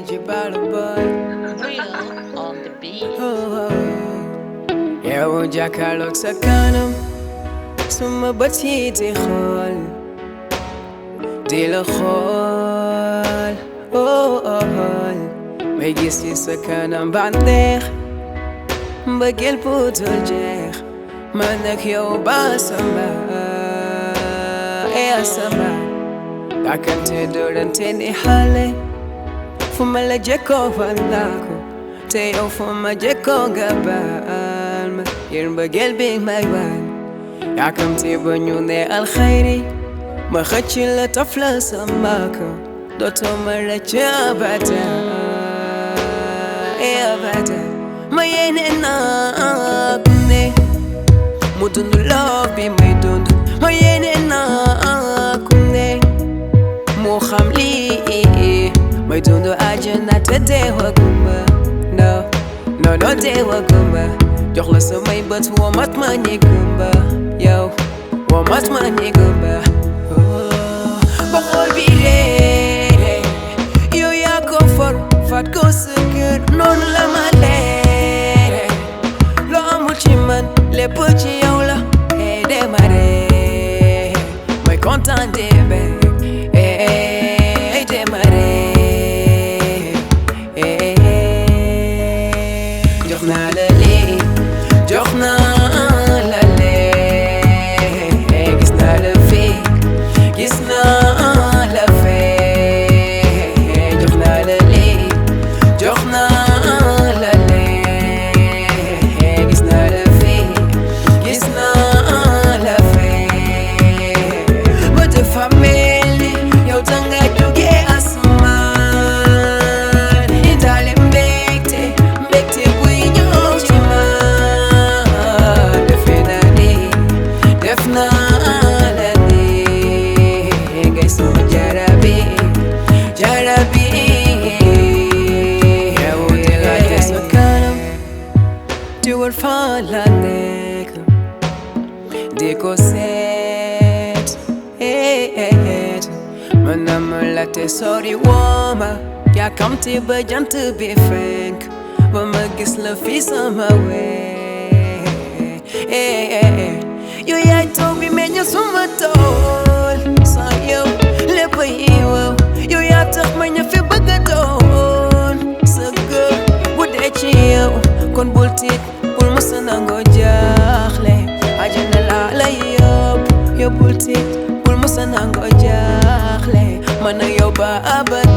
Jibalo boy. Real on the beat. Yow jàkkaarloog sa kanam suma bët yi di xool di la xool may gis ci sa kanam bànneex mbëggeel bu dul jeex man ak yow ba sama sama kàkkante doorante ni xale fu ma la jekkoo wallaaku te yow fu ma jekkoo nga baal ma ngir mbëggeel bi may wan yàkkamti ba ñu ne alxayri ma xëcc la taf la sama ko dootoo ma rëcc abada ma yéene naa ne mu dund loo bi may dund ma yéene naa ne mu xam lii may dund àjjana te deewaguma no deewaguma jox la samay bët womat ma ni gumba yow womat ma ni gumba ba xool bi lee yow yaa ko for fat ko sa kër noonu la ma leere loo amul ci man lépp ci yow la démarré mooy kontaan démbe démarré jox naa la lii jox naa la lee gis naa la fii gis naa la fee jox naa la lii jox naa la lee gis naa la fii gis naa la fee ba dafa mel ni yow danga jóge asamaan indaale mbégte buy ñëw ci man defe naa ni def naa la ni ngay sama jarabi yow di laajte sa kanam di wër fan la nekk di ko seet man na ma la te sori wooma yàkkamti ba jant bi fenk ba ma gis la fii sama wee yow yaay taw bi meññ suma tool sans yow lépp yiw yow yaa tax ma ña fi bëgg a doon sa gër bu dee ci yow kon bul tiit bul musa nangoo jaaxle àjjana laa la yóbbu yow bul tiit bul musa nangoo jaaxle man ak yow ba abad